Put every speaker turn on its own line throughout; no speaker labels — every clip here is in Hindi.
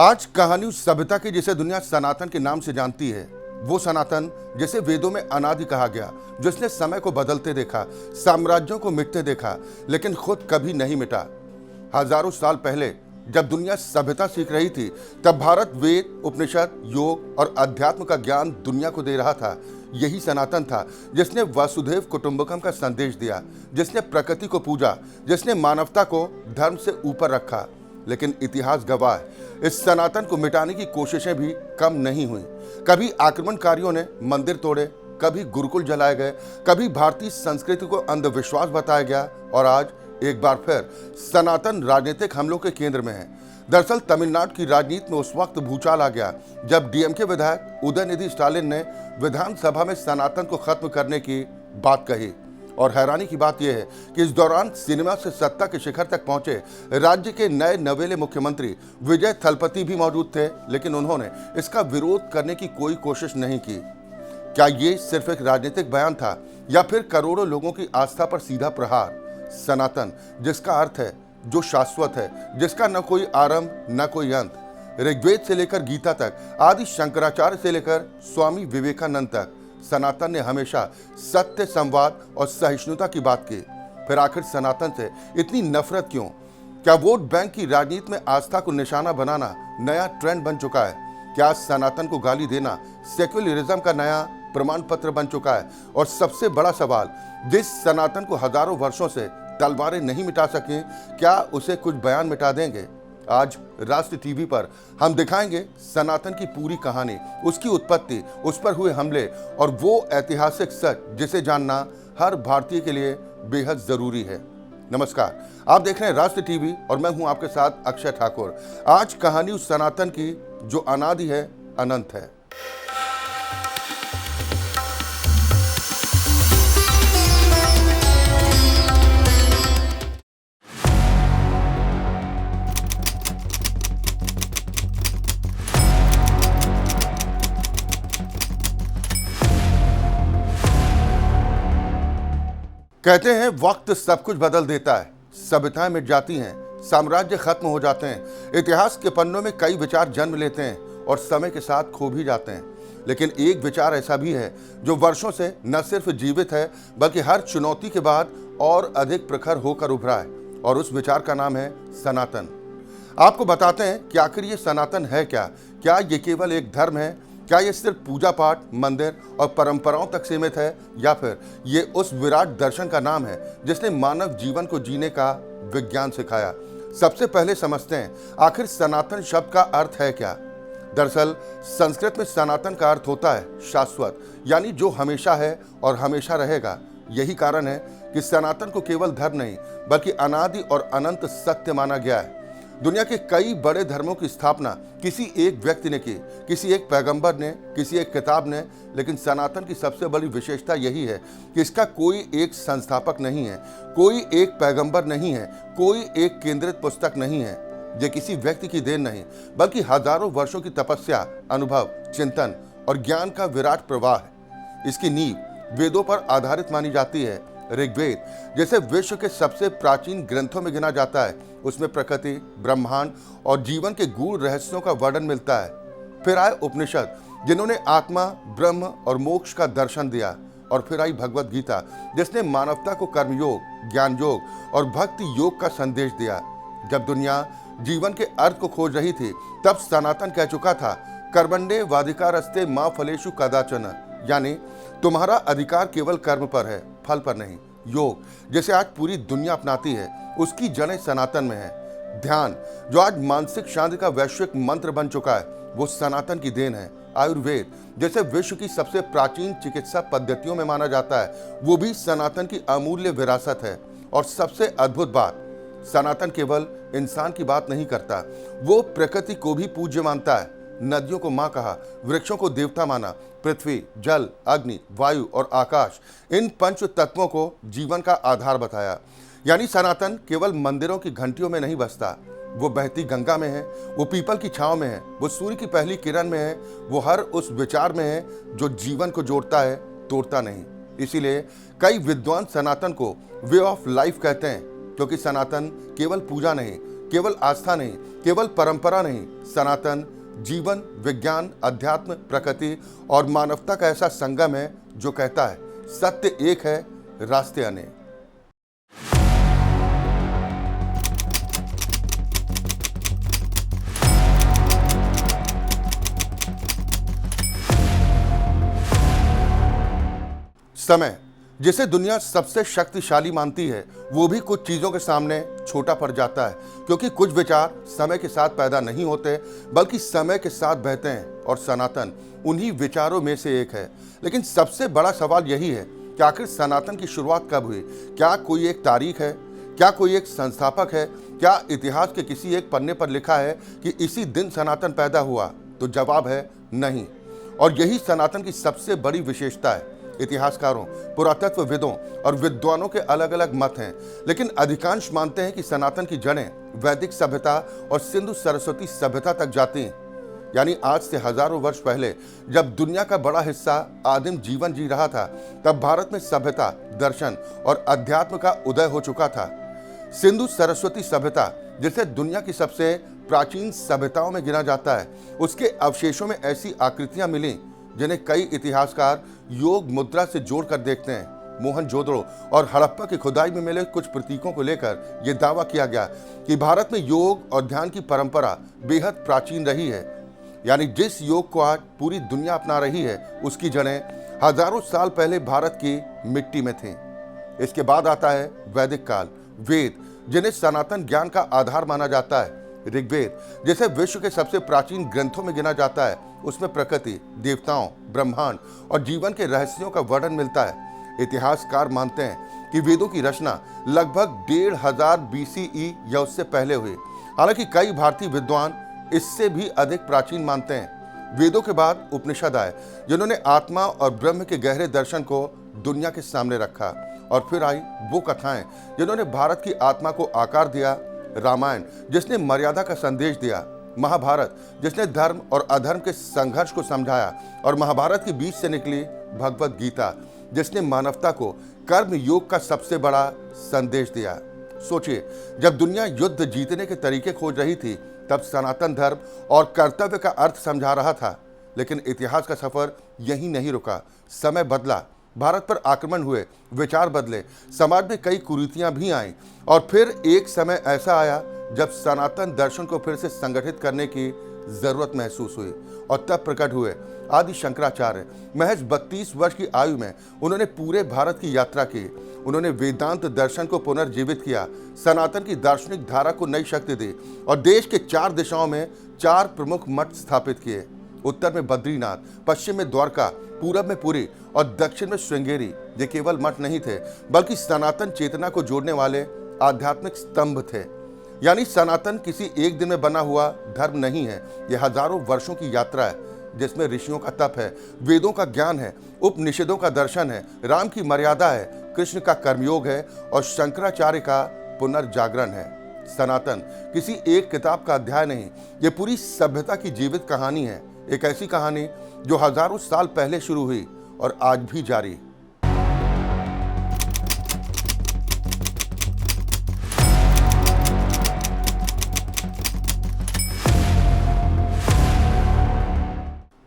आज कहानी उस सभ्यता की जिसे दुनिया सनातन के नाम से जानती है। वो सनातन जिसे वेदों में अनादि कहा गया, जिसने समय को बदलते देखा, साम्राज्यों को मिटते देखा, लेकिन खुद कभी नहीं मिटा। हजारों साल पहले जब दुनिया सभ्यता सीख रही थी, तब भारत वेद, उपनिषद, योग और अध्यात्म का ज्ञान दुनिया को दे रहा था। यही सनातन था जिसने वसुधैव कुटुंबकम का संदेश दिया, जिसने प्रकृति को पूजा, जिसने मानवता को धर्म से ऊपर रखा। लेकिन इतिहास गवाह है, इस सनातन को मिटाने की कोशिशें भी कम नहीं हुई। कभी आक्रमणकारियों ने मंदिर तोड़े, कभी गुरुकुल जलाए गए, कभी भारतीय संस्कृति को अंधविश्वास बताया गया, और आज एक बार फिर सनातन राजनीतिक हमलों के केंद्र में है। दरअसल तमिलनाडु की राजनीति में उस वक्त भूचाल आ गया जब डीएमके विधायक उदयनिधि स्टालिन ने विधानसभा में सनातन को खत्म करने की बात कही। और हैरानी की बात यह है कि इस दौरान सिनेमा से सत्ता के शिखर तक पहुंचे राज्य के नए नवेले मुख्यमंत्री विजय थलपति भी मौजूद थे, लेकिन उन्होंने इसका विरोध करने की कोई कोशिश नहीं की। क्या ये सिर्फ एक राजनीतिक बयान था या फिर करोड़ों लोगों की आस्था पर सीधा प्रहार? सनातन, जिसका अर्थ है जो शाश्वत है, जिसका न कोई आरंभ न कोई अंत। ऋग्वेद से लेकर गीता तक, आदि शंकराचार्य से लेकर स्वामी विवेकानंद तक, सनातन ने हमेशा सत्य, संवाद और सहिष्णुता की बात की। फिर आखिर सनातन से इतनी नफरत क्यों? क्या वोट बैंक की राजनीति में आस्था को निशाना बनाना नया ट्रेंड बन चुका है? क्या सनातन को गाली देना सेक्युलरिज्म का नया प्रमाण पत्र बन चुका है? और सबसे बड़ा सवाल, जिस सनातन को हजारों वर्षों से तलवारें नहीं मिटा सकें, क्या उसे कुछ बयान मिटा देंगे? आज राष्ट्र टीवी पर हम दिखाएंगे सनातन की पूरी कहानी, उसकी उत्पत्ति, उस पर हुए हमले और वो ऐतिहासिक सच जिसे जानना हर भारतीय के लिए बेहद जरूरी है। नमस्कार, आप देख रहे हैं राष्ट्र टीवी और मैं हूं आपके साथ अक्षय ठाकुर। आज कहानी उस सनातन की जो अनादि है, अनंत है। कहते हैं वक्त सब कुछ बदल देता है, सभ्यताएं मिट जाती हैं, साम्राज्य खत्म हो जाते हैं, इतिहास के पन्नों में कई विचार जन्म लेते हैं और समय के साथ खो भी जाते हैं। लेकिन एक विचार ऐसा भी है जो वर्षों से न सिर्फ जीवित है बल्कि हर चुनौती के बाद और अधिक प्रखर होकर उभरा है, और उस विचार का नाम है सनातन। आपको बताते हैं कि आखिर ये सनातन है क्या? क्या ये केवल एक धर्म है? क्या ये सिर्फ पूजा पाठ, मंदिर और परंपराओं तक सीमित है, या फिर ये उस विराट दर्शन का नाम है जिसने मानव जीवन को जीने का विज्ञान सिखाया? सबसे पहले समझते हैं आखिर सनातन शब्द का अर्थ है क्या। दरअसल संस्कृत में सनातन का अर्थ होता है शाश्वत, यानी जो हमेशा है और हमेशा रहेगा। यही कारण है कि सनातन को केवल धर्म नहीं बल्कि अनादि और अनंत सत्य माना गया है। दुनिया के कई बड़े धर्मों की स्थापना किसी एक व्यक्ति ने की, किसी एक पैगंबर ने, किसी एक किताब ने, लेकिन सनातन की सबसे बड़ी विशेषता यही है कि इसका कोई एक संस्थापक नहीं है, कोई एक पैगंबर नहीं है, कोई एक केंद्रित पुस्तक नहीं है। ये किसी व्यक्ति की देन नहीं बल्कि हजारों वर्षों की तपस्या, अनुभव, चिंतन और ज्ञान का विराट प्रवाह है। इसकी नींव वेदों पर आधारित मानी जाती है। ऋग्वेद जैसे विश्व के सबसे प्राचीन ग्रंथों में गिना जाता है, उसमें प्रकृति, ब्रह्मांड और जीवन के गूढ़ रहस्यों का वर्णन मिलता है। फिर आए उपनिषद, जिन्होंने आत्मा, ब्रह्म और मोक्ष का दर्शन दिया। और फिर आई भगवत गीता, जिसने मानवता को कर्मयोग, ज्ञान योग और भक्ति योग का संदेश दिया। जब दुनिया जीवन के अर्थ को खोज रही थी, तब सनातन कह चुका था, कर्मण्ये वाधिकारस्ते मा फलेषु कदाचन, यानी तुम्हारा अधिकार केवल कर्म पर है, फल पर नहीं। योग, जिसे आज पूरी दुनिया अपनाती है, उसकी जड़ें सनातन में है। ध्यान, जो आज मानसिक शांति का वैश्विक मंत्र बन चुका है, वो सनातन की देन है। आयुर्वेद, जैसे विश्व की सबसे प्राचीन चिकित्सा पद्धतियों में माना जाता है, वो भी सनातन की अमूल्य विरासत है। और सबसे अद्भुत बात, सनातन केवल इंसान की बात नहीं करता, वो प्रकृति को भी पूज्य मानता है। नदियों को मां कहा, वृक्षों को देवता माना, पृथ्वी, जल, अग्नि, वायु और आकाश, इन पंच तत्वों को जीवन का आधार बताया। यानी सनातन केवल मंदिरों की घंटियों में नहीं बसता, वो बहती गंगा में है, वो पीपल की छांव में है, वो सूर्य की पहली किरण में है, वो हर उस विचार में है जो जीवन को जोड़ता है, तोड़ता नहीं। इसीलिए कई विद्वान सनातन को वे ऑफ लाइफ कहते हैं, क्योंकि सनातन केवल पूजा नहीं, केवल आस्था नहीं, केवल परंपरा नहीं, सनातन जीवन, विज्ञान, अध्यात्म, प्रकृति और मानवता का ऐसा संगम है जो कहता है सत्य एक है, रास्ते अनेक। समय, जिसे दुनिया सबसे शक्तिशाली मानती है, वो भी कुछ चीजों के सामने छोटा पड़ जाता है, क्योंकि कुछ विचार समय के साथ पैदा नहीं होते बल्कि समय के साथ बहते हैं, और सनातन उन्हीं विचारों में से एक है। लेकिन सबसे बड़ा सवाल यही है कि आखिर सनातन की शुरुआत कब हुई? क्या कोई एक तारीख है? क्या कोई एक संस्थापक है? क्या इतिहास के किसी एक पन्ने पर लिखा है कि इसी दिन सनातन पैदा हुआ? तो जवाब है नहीं। और यही सनातन की सबसे बड़ी विशेषता है। इतिहासकारों, पुरातत्वविदों और विद्वानों के अलग अलग मत हैं, लेकिन अधिकांश मानते हैं कि सनातन की जड़ें वैदिक सभ्यता और सिंधु सरस्वती सभ्यता तक जाती हैं। यानी आज से हजारों वर्ष पहले जब दुनिया का बड़ा हिस्सा आदिम जीवन जी रहा था, तब भारत में सभ्यता, दर्शन और अध्यात्म का उदय हो चुका था। सिंधु सरस्वती सभ्यता, जिसे दुनिया की सबसे प्राचीन सभ्यताओं में गिना जाता है, उसके अवशेषों में ऐसी आकृतियां मिली जिन्हें कई इतिहासकार योग मुद्रा से जोड़कर देखते हैं। मोहनजोदड़ो और हड़प्पा की खुदाई में मिले कुछ प्रतीकों को लेकर यह दावा किया गया कि भारत में योग और ध्यान की परंपरा बेहद प्राचीन रही है। यानी जिस योग को आज पूरी दुनिया अपना रही है, उसकी जड़ें हजारों साल पहले भारत की मिट्टी में थीं। इसके बाद आता है वैदिक काल, वेद, जिन्हें सनातन ज्ञान का आधार माना जाता है। ऋग्वेद, जिसे विश्व के सबसे प्राचीन ग्रंथों में गिना जाता है, उसमें प्रकृति, देवताओं, ब्रह्मांड और जीवन के रहस्यों का वर्णन मिलता है। इतिहासकार मानते हैं कि वेदों की रचना लगभग 1500 BCE या उससे पहले हुई। हालांकि कई भारतीय विद्वान इससे भी अधिक प्राचीन मानते हैं। वेदों के बाद उपनिषद आए, जिन्होंने आत्मा और ब्रह्म के गहरे दर्शन को दुनिया के सामने रखा। और फिर आई वो कथाएं जिन्होंने भारत की आत्मा को आकार दिया। रामायण, जिसने मर्यादा का संदेश दिया। महाभारत, जिसने धर्म और अधर्म के संघर्ष को समझाया। और महाभारत के बीच से निकली भगवत गीता, जिसने मानवता को कर्म योग का सबसे बड़ा संदेश दिया। सोचिए, जब दुनिया युद्ध जीतने के तरीके खोज रही थी, तब सनातन धर्म और कर्तव्य का अर्थ समझा रहा था। लेकिन इतिहास का सफर यहीं नहीं रुका। समय बदला, भारत पर आक्रमण हुए, विचार बदले, समाज में कई कुरीतियां भी आईं। और फिर एक समय ऐसा आया जब सनातन दर्शन को फिर से संगठित करने की जरूरत महसूस हुई। और तब प्रकट हुए आदि शंकराचार्य। महज 32 वर्ष की आयु में उन्होंने पूरे भारत की यात्रा की। उन्होंने वेदांत दर्शन को पुनर्जीवित किया, सनातन की दार्शनिक धारा को नई शक्ति दी और देश के 4 दिशाओं में 4 प्रमुख मठ स्थापित किए। उत्तर में बद्रीनाथ, पश्चिम में द्वारका, पूरब में पुरी और दक्षिण में श्रृंगेरी। ये केवल मठ नहीं थे, बल्कि सनातन चेतना को जोड़ने वाले आध्यात्मिक स्तंभ थे। यानी सनातन किसी एक दिन में बना हुआ धर्म नहीं है, यह हजारों वर्षों की यात्रा है, जिसमें ऋषियों का तप है, वेदों का ज्ञान है, उपनिषदों का दर्शन है, राम की मर्यादा है, कृष्ण का कर्मयोग है और शंकराचार्य का पुनर्जागरण है। सनातन किसी एक किताब का अध्याय नहीं, ये पूरी सभ्यता की जीवित कहानी है। एक ऐसी कहानी जो हजारों साल पहले शुरू हुई और आज भी जारी।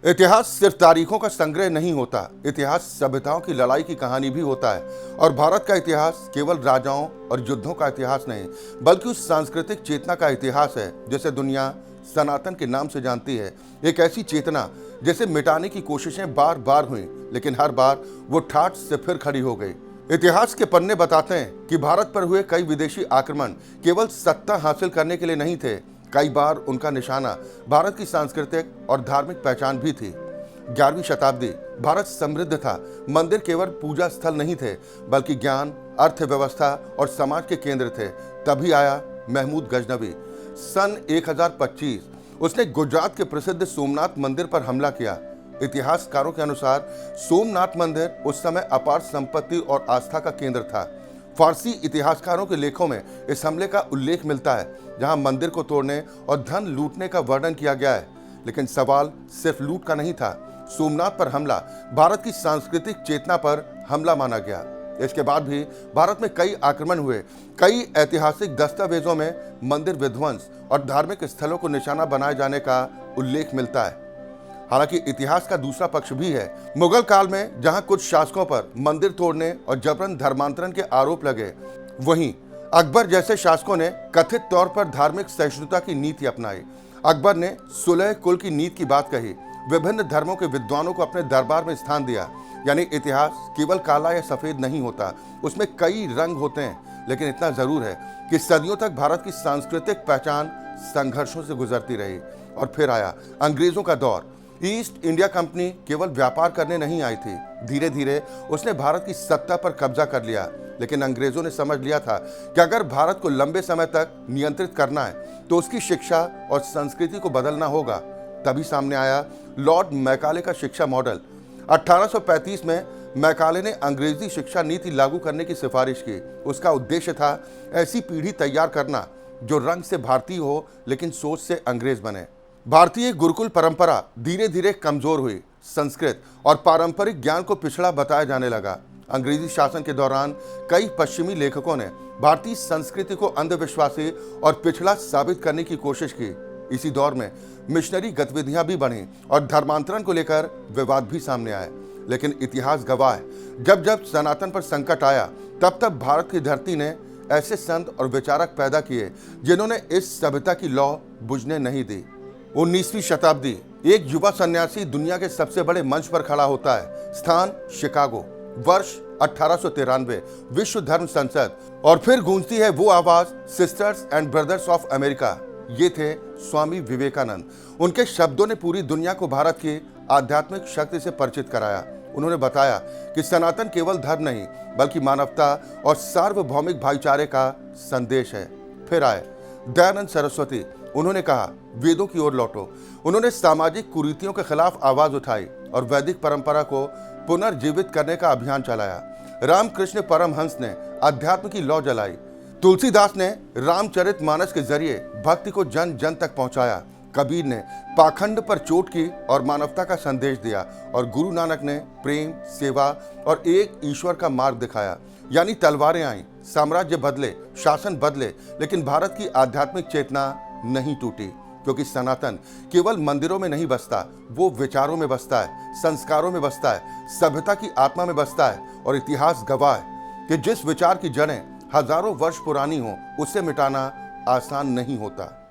इतिहास सिर्फ तारीखों का संग्रह नहीं होता, इतिहास सभ्यताओं की लड़ाई की कहानी भी होता है। और भारत का इतिहास केवल राजाओं और युद्धों का इतिहास नहीं, बल्कि उस सांस्कृतिक चेतना का इतिहास है जिसे दुनिया सनातन के नाम से जानती है। एक ऐसी चेतना जिसे मिटाने की कोशिशें बार बार हुई, लेकिन हर बार वो ठाठ से फिर खड़ी हो गई। इतिहास के पन्ने बताते हैं कि भारत पर हुए कई विदेशी आक्रमण केवल सत्ता हासिल करने के लिए नहीं थे। कई बार उनका निशाना भारत की सांस्कृतिक और धार्मिक पहचान भी थी। 11वीं शताब्दी भारत समृद्ध था। मंदिर केवल पूजा स्थल नहीं थे, बल्कि ज्ञान, अर्थव्यवस्था और समाज के केंद्र थे। तभी आया महमूद गजनवी। सन 1025 उसने गुजरात के प्रसिद्ध सोमनाथ मंदिर पर हमला किया। इतिहासकारों के अनुसार सोमनाथ मंदिर उस समय अपार संपत्ति और आस्था का केंद्र था। फारसी इतिहासकारों के लेखों में इस हमले का उल्लेख मिलता है, जहां मंदिर को तोड़ने और धन लूटने का वर्णन किया गया है। लेकिन सवाल सिर्फ लूट का नहीं था। सोमनाथ पर हमला भारत की सांस्कृतिक चेतना पर हमला माना गया। इसके बाद भी भारत में कई आक्रमण हुए, कई ऐतिहासिक दस्तावेजों में मंदिर विध्वंस और धार्मिक स्थलों को निशाना बनाए जाने का उल्लेख मिलता है। हालांकि इतिहास का दूसरा पक्ष भी है। मुगल काल में जहां कुछ शासकों पर मंदिर तोड़ने और जबरन धर्मांतरण के आरोप लगे, वहीं अकबर जैसे शासकों ने कथित तौर पर धार्मिक सहिष्णुता की नीति अपनाई। अकबर ने सुलह कुल की नीति की बात कही, विभिन्न धर्मों के विद्वानों को अपने दरबार में स्थान दिया। यानी इतिहास केवल काला या सफेद नहीं होता, उसमें कई रंग होते हैं। लेकिन इतना जरूर है कि सदियों तक भारत की सांस्कृतिक पहचान संघर्षों से गुजरती रही। और फिर आया अंग्रेजों का दौर। ईस्ट इंडिया कंपनी केवल व्यापार करने नहीं आई थी, धीरे धीरे उसने भारत की सत्ता पर कब्जा कर लिया। लेकिन अंग्रेजों ने समझ लिया था कि अगर भारत को लंबे समय तक नियंत्रित करना है तो उसकी शिक्षा और संस्कृति को बदलना होगा। तभी सामने आया लॉर्ड मैकाले का शिक्षा मॉडल। 1835 में मैकाले ने अंग्रेजी शिक्षा नीति लागू करने की सिफारिश की। उसका उद्देश्य था ऐसी पीढ़ी तैयार करना जो रंग से भारतीय हो लेकिन सोच से अंग्रेज बने। भारतीय गुरुकुल परंपरा धीरे धीरे कमजोर हुई, संस्कृत और पारंपरिक ज्ञान को पिछड़ा बताया जाने लगा। अंग्रेजी शासन के दौरान कई पश्चिमी लेखकों ने भारतीय संस्कृति को अंधविश्वासी और पिछड़ा साबित करने की कोशिश की। इसी दौर में मिशनरी गतिविधियां भी बढ़ी और धर्मांतरण को लेकर विवाद भी सामने आए। लेकिन इतिहास गवाह है, जब जब सनातन पर संकट आया तब तब भारत की धरती ने ऐसे संत और विचारक पैदा किए जिन्होंने इस सभ्यता की लौ बुझने नहीं दी। 19वीं शताब्दी, एक युवा सन्यासी दुनिया के सबसे बड़े मंच पर खड़ा होता है। स्थान शिकागो, वर्ष 1893, विश्व धर्म संसद। और फिर गूंजती है वो आवाज, sisters and brothers of America. ये थे स्वामी विवेकानंद। उनके शब्दों ने पूरी दुनिया को भारत की आध्यात्मिक शक्ति से परिचित कराया। उन्होंने बताया कि सनातन केवल धर्म नहीं बल्कि मानवता और सार्वभौमिक भाईचारे का संदेश है। फिर आए दयानंद सरस्वती। उन्होंने कहा, वेदों की ओर लौटो। उन्होंने सामाजिक कुरीतियों के खिलाफ आवाज उठाई और वैदिक परंपरा को पुनर्जीवित करने का अभियान चलाया। रामकृष्ण परमहंस ने अध्यात्म की लौ जलाई। तुलसीदास ने रामचरितमानस के जरिए भक्ति को जन जन तक पहुंचाया। कबीर ने पाखंड पर चोट की और मानवता का संदेश दिया। और गुरु नानक ने प्रेम, सेवा और एक ईश्वर का मार्ग दिखाया। यानी तलवारें आईं, साम्राज्य बदले, शासन बदले, लेकिन भारत की आध्यात्मिक चेतना नहीं टूटी। क्योंकि सनातन केवल मंदिरों में नहीं बसता, वो विचारों में बसता है, संस्कारों में बसता है, सभ्यता की आत्मा में बसता है। और इतिहास गवाह है कि जिस विचार की जड़ें हजारों वर्ष पुरानी हो, उसे मिटाना आसान नहीं होता।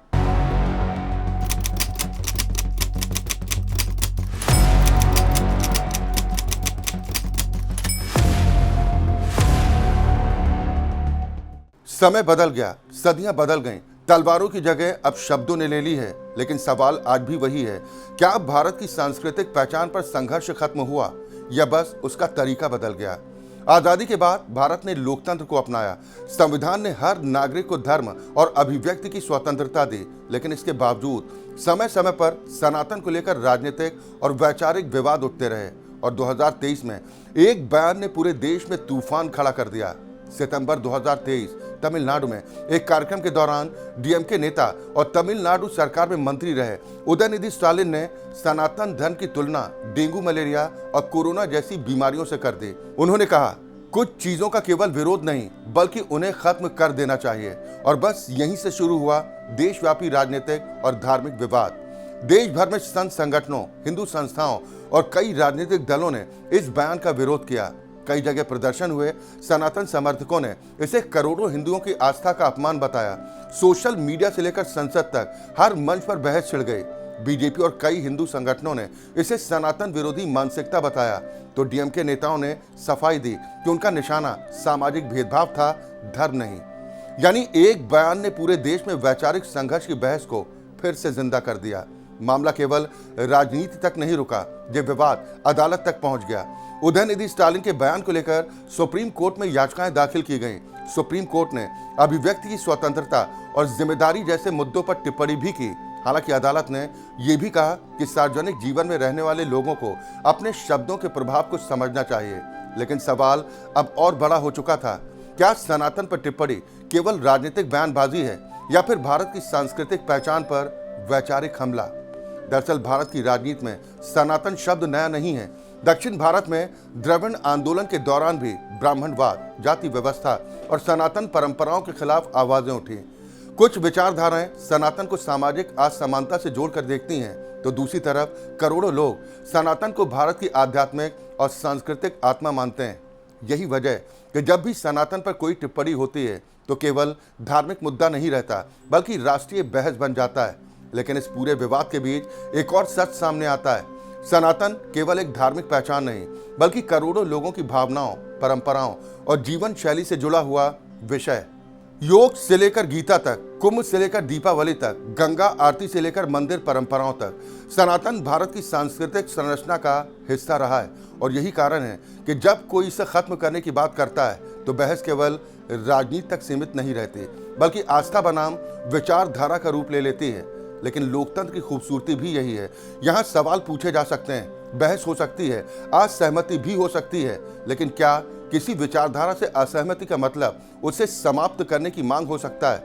समय बदल गया, सदियां बदल गईं, तलवारों की जगह अब शब्दों ने ले ली है। लेकिन सवाल आज भी वही है, क्या अब भारत की सांस्कृतिक पहचान पर संघर्ष खत्म हुआ या बस उसका तरीका बदल गया? आजादी के बाद भारत ने लोकतंत्र को अपनाया। संविधान ने हर नागरिक को धर्म और अभिव्यक्ति की स्वतंत्रता दी। लेकिन इसके बावजूद समय समय पर सनातन को लेकर राजनीतिक और वैचारिक विवाद उठते रहे। और 2023 में एक बयान ने पूरे देश में तूफान खड़ा कर दिया। सितंबर 2023 तमिलनाडु में एक कार्यक्रम के दौरान डीएमके नेता और तमिलनाडु सरकार में मंत्री रहे उदयनिधि स्टालिन ने सनातन धर्म की तुलना डेंगू, मलेरिया और कोरोना जैसी बीमारियों से कर दी। उन्होंने कहा, कुछ चीजों का केवल विरोध नहीं बल्कि उन्हें खत्म कर देना चाहिए। और बस यहीं से शुरू हुआ देशव्यापी राजनीतिक और धार्मिक विवाद। देश भर में संत संगठनों, हिंदू संस्थाओं और कई राजनीतिक दलों ने इस बयान का विरोध किया। कई जगह प्रदर्शन हुए। सनातन समर्थकों ने इसे करोड़ों हिंदुओं की आस्था का अपमान बताया। सोशल मीडिया से लेकर संसद तक हर मंच पर बहस छिड़ गई। बीजेपी और कई हिंदू संगठनों ने इसे सनातन विरोधी मानसिकता बताया तो डीएमके नेताओं ने सफाई दी कि उनका निशाना सामाजिक भेदभाव था, धर्म नहीं। यानी एक बयान ने पूरे देश में वैचारिक संघर्ष की बहस को फिर से जिंदा कर दिया। मामला केवल राजनीति तक नहीं रुका, ये विवाद अदालत तक पहुंच गया। उदयनिधि स्टालिन के बयान को लेकर सुप्रीम कोर्ट में याचिकाएं दाखिल की गईं। सुप्रीम कोर्ट ने अभिव्यक्ति की स्वतंत्रता और जिम्मेदारी जैसे मुद्दों पर टिप्पणी भी की। हालांकि अदालत ने यह भी कहा कि सार्वजनिक जीवन में रहने वाले लोगों को अपने शब्दों के प्रभाव को समझना चाहिए। लेकिन सवाल अब और बड़ा हो चुका था, क्या सनातन पर टिप्पणी केवल राजनीतिक बयानबाजी है या फिर भारत की सांस्कृतिक पहचान पर वैचारिक हमला? दरअसल भारत की राजनीति में सनातन शब्द नया नहीं है, दक्षिण भारत में द्रविड़ आंदोलन के दौरान भी ब्राह्मणवाद, जाति व्यवस्था और सनातन परंपराओं के खिलाफ आवाजें उठी। कुछ विचारधाराएं सनातन को सामाजिक असमानता से जोड़कर देखती हैं, तो दूसरी तरफ करोड़ों लोग सनातन को भारत की आध्यात्मिक और सांस्कृतिक आत्मा मानते हैं। यही वजह कि जब भी सनातन पर कोई टिप्पणी होती है तो केवल धार्मिक मुद्दा नहीं रहता, बल्कि राष्ट्रीय बहस बन जाता है। लेकिन इस पूरे विवाद के बीच एक और सच सामने आता है। सनातन केवल एक धार्मिक पहचान नहीं, बल्कि करोड़ों लोगों की भावनाओं, परंपराओं और जीवन शैली से जुड़ा हुआ विषय। योग से लेकर गीता तक, कुंभ से लेकर दीपावली तक, गंगा आरती से लेकर मंदिर परंपराओं तक, सनातन भारत की सांस्कृतिक संरचना का हिस्सा रहा है। और यही कारण है कि जब कोई इसे खत्म करने की बात करता है तो बहस केवल राजनीति तक सीमित नहीं रहती, बल्कि आस्था बनाम विचारधारा का रूप ले लेती है। लेकिन लोकतंत्र की खूबसूरती भी यही है। यहाँ सवाल पूछे जा सकते हैं, बहस हो सकती है, असहमति भी हो सकती है, लेकिन क्या किसी विचारधारा से असहमति का मतलब उसे समाप्त करने की मांग हो सकता है?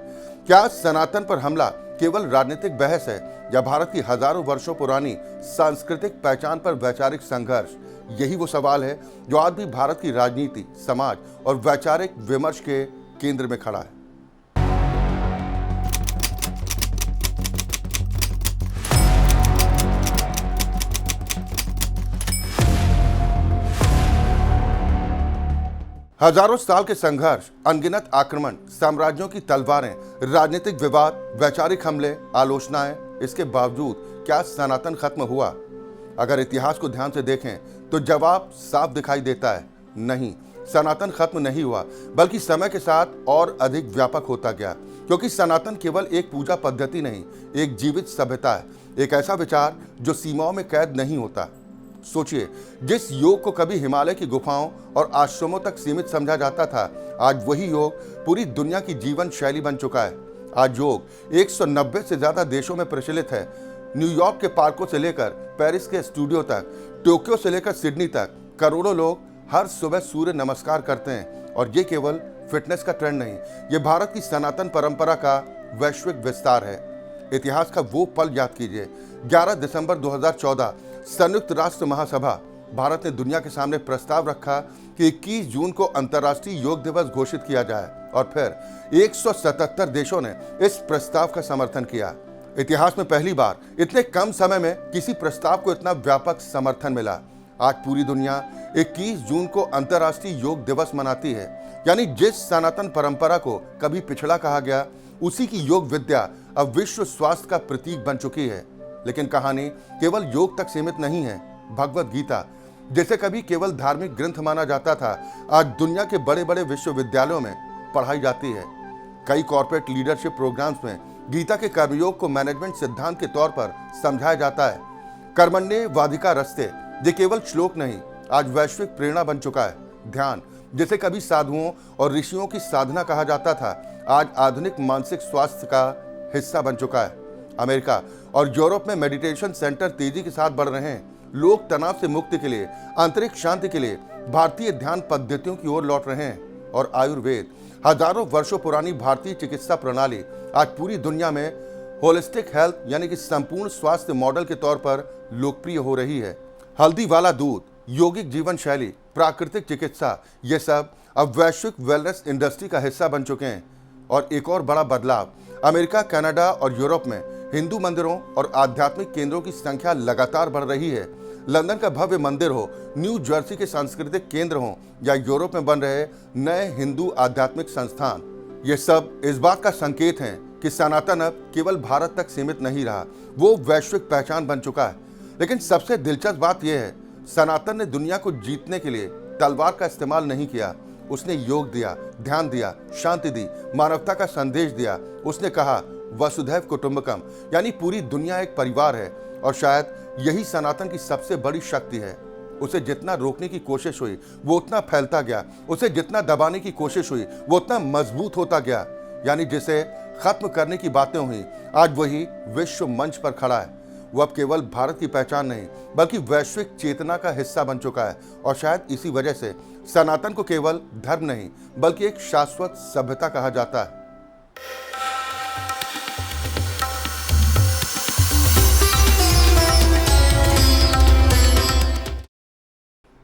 क्या सनातन पर हमला केवल राजनीतिक बहस है, या भारत की हजारों वर्षों पुरानी सांस्कृतिक पहचान पर वैचारिक संघर्ष? यही वो सवाल है जो आज भी भारत की राजनीति, समाज और वैचारिक विमर्श के केंद्र में खड़ा है। हजारों साल के संघर्ष, अनगिनत आक्रमण, साम्राज्यों की तलवारें, राजनीतिक विवाद, वैचारिक हमले, आलोचनाएं, इसके बावजूद क्या सनातन खत्म हुआ? अगर इतिहास को ध्यान से देखें तो जवाब साफ दिखाई देता है, नहीं, सनातन खत्म नहीं हुआ, बल्कि समय के साथ और अधिक व्यापक होता गया। क्योंकि सनातन केवल एक पूजा पद्धति नहीं, एक जीवित सभ्यता है, एक ऐसा विचार जो सीमाओं में कैद नहीं होता। सोचिए, जिस योग को कभी हिमालय की गुफाओं और आश्रमों तक सीमित समझा जाता था, आज वही योग पूरी दुनिया की जीवन शैली बन चुका है। आज योग 190 से ज्यादा देशों में प्रचलित है। न्यूयॉर्क के पार्कों से लेकर पेरिस के स्टूडियो तक, टोक्यो से लेकर सिडनी तक करोड़ों लोग हर सुबह सूर्य नमस्कार करते हैं। और ये केवल फिटनेस का ट्रेंड नहीं, ये भारत की सनातन परंपरा का वैश्विक विस्तार है। इतिहास का वो पल याद कीजिए, 11 दिसंबर 2014 संयुक्त राष्ट्र महासभा, भारत ने दुनिया के सामने प्रस्ताव रखा कि 21 जून को अंतर्राष्ट्रीय योग दिवस घोषित किया जाए, और फिर 177 देशों ने इस प्रस्ताव का समर्थन किया। इतिहास में पहली बार इतने कम समय में किसी प्रस्ताव को इतना व्यापक समर्थन मिला। आज पूरी दुनिया 21 जून को अंतर्राष्ट्रीय योग दिवस मनाती है। यानी जिस सनातन परंपरा को कभी पिछड़ा कहा गया, उसी की योग विद्या अब विश्व स्वास्थ्य का प्रतीक बन चुकी है। लेकिन कहानी केवल योग तक सीमित नहीं है। भगवत गीता, जिसे कभी केवल धार्मिक ग्रंथ माना जाता था, आज दुनिया के बड़े बड़े विश्वविद्यालयों में पढ़ाई जाती है। कई कॉर्पोरेट लीडरशिप प्रोग्राम्स में गीता के कर्मयोग को मैनेजमेंट सिद्धांत के तौर पर समझाया जाता है। कर्मण्येवाधिकार रस्ते, ये केवल श्लोक नहीं, आज वैश्विक प्रेरणा बन चुका है। ध्यान, जिसे कभी साधुओं और ऋषियों की साधना कहा जाता था, आज आधुनिक मानसिक स्वास्थ्य का हिस्सा बन चुका है। अमेरिका और यूरोप में मेडिटेशन सेंटर तेजी के साथ बढ़ रहे हैं। लोग तनाव से मुक्ति के लिए, आंतरिक शांति के लिए भारतीय ध्यान पद्धतियों की ओर लौट रहे हैं। और आयुर्वेद, हजारों वर्षों पुरानी भारतीय चिकित्सा प्रणाली, आज पूरी दुनिया में होलिस्टिक हेल्थ यानी कि संपूर्ण स्वास्थ्य मॉडल के तौर पर लोकप्रिय हो रही है। हल्दी वाला दूध, यौगिक जीवन शैली, प्राकृतिक चिकित्सा, ये सब अब वैश्विक वेलनेस इंडस्ट्री का हिस्सा बन चुके हैं। और एक और बड़ा बदलाव, अमेरिका, कनाडा और यूरोप में हिंदू मंदिरों और आध्यात्मिक केंद्रों की संख्या लगातार बढ़ रही है। लंदन का भव्य मंदिर हो, न्यू जर्सी के सांस्कृतिक केंद्र हो, या यूरोप में बन रहे नए हिंदू आध्यात्मिक संस्थान, ये सब इस बात का संकेत हैं कि सनातन अब केवल भारत तक सीमित नहीं रहा, वो वैश्विक पहचान बन चुका है। लेकिन सबसे दिलचस्प बात यह है, सनातन ने दुनिया को जीतने के लिए तलवार का इस्तेमाल नहीं किया। उसने योग दिया, ध्यान दिया, शांति दी, मानवता का संदेश दिया। उसने कहा वसुधैव कुटुंबकम, यानी पूरी दुनिया एक परिवार है। और शायद यही सनातन की सबसे बड़ी शक्ति है। उसे जितना रोकने की कोशिश हुई वो उतना फैलता गया, उसे जितना दबाने की कोशिश हुई वो उतना मजबूत होता गया। यानी जिसे खत्म करने की बातें हुई, आज वही विश्व मंच पर खड़ा है। वो अब केवल भारत की पहचान नहीं, बल्कि वैश्विक चेतना का हिस्सा बन चुका है। और शायद इसी वजह से सनातन को केवल धर्म नहीं, बल्कि एक शाश्वत सभ्यता कहा जाता है।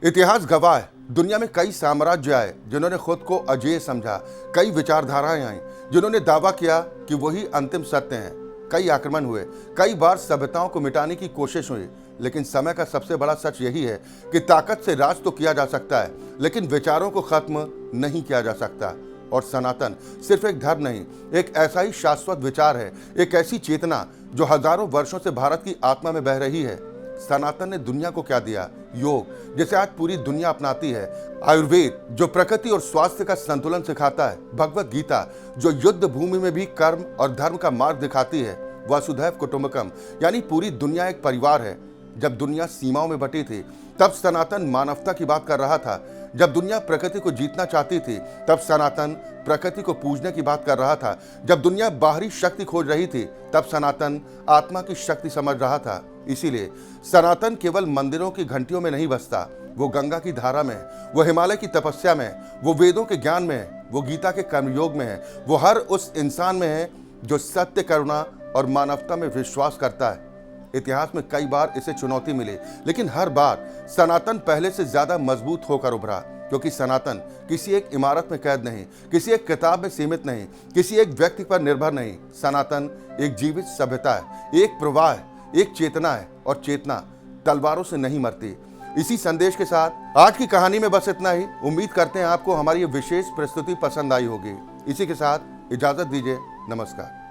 इतिहास गवाह है, दुनिया में कई साम्राज्य आए जिन्होंने खुद को अजेय समझा, कई विचारधाराएं आई जिन्होंने दावा किया कि वही अंतिम सत्य हैं। कई आक्रमण हुए, कई बार सभ्यताओं को मिटाने की कोशिश हुई, लेकिन समय का सबसे बड़ा सच यही है कि ताकत से राज तो किया जा सकता है, लेकिन विचारों को खत्म नहीं किया जा सकता। और सनातन सिर्फ एक धर्म नहीं, एक ऐसा ही शाश्वत विचार है, एक ऐसी चेतना जो हजारों वर्षों से भारत की आत्मा में बह रही है। सनातन ने दुनिया को क्या दिया? योग, जिसे आज पूरी दुनिया अपनाती है। आयुर्वेद, जो प्रकृति और स्वास्थ्य का संतुलन सिखाता है। भगवत गीता, जो युद्ध भूमि में भी कर्म और धर्म का मार्ग दिखाती है। वसुधैव कुटुंबकम, यानी पूरी दुनिया एक परिवार है। जब दुनिया सीमाओं में बटी थी, तब सनातन मानवता की बात कर रहा था। जब दुनिया प्रकृति को जीतना चाहती थी, तब सनातन प्रकृति को पूजने की बात कर रहा था। जब दुनिया बाहरी शक्ति खोज रही थी, तब सनातन आत्मा की शक्ति समझ रहा था। इसीलिए सनातन केवल मंदिरों की घंटियों में नहीं बसता, वो गंगा की धारा में, वो हिमालय की तपस्या में, वो वेदों के ज्ञान में है, वो गीता के कर्मयोग में है, वो हर उस इंसान में है जो सत्य, करुणा और मानवता में विश्वास करता है। इतिहास में कई बार इसे चुनौती मिली, लेकिन हर बार सनातन पहले से ज्यादा मजबूत होकर उभरा, क्योंकि सनातन किसी एक इमारत में कैद नहीं, किसी एक किताब में सीमित नहीं, किसी एक व्यक्ति पर निर्भर नहीं। सनातन एक जीवित सभ्यता है, एक प्रवाह है, एक चेतना है, और चेतना तलवारों से नहीं मरती। इसी संदेश के साथ आज की कहानी में बस इतना ही। उम्मीद करते हैं आपको हमारी ये विशेष प्रस्तुति पसंद आई होगी। इसी के साथ इजाजत दीजिए। नमस्कार।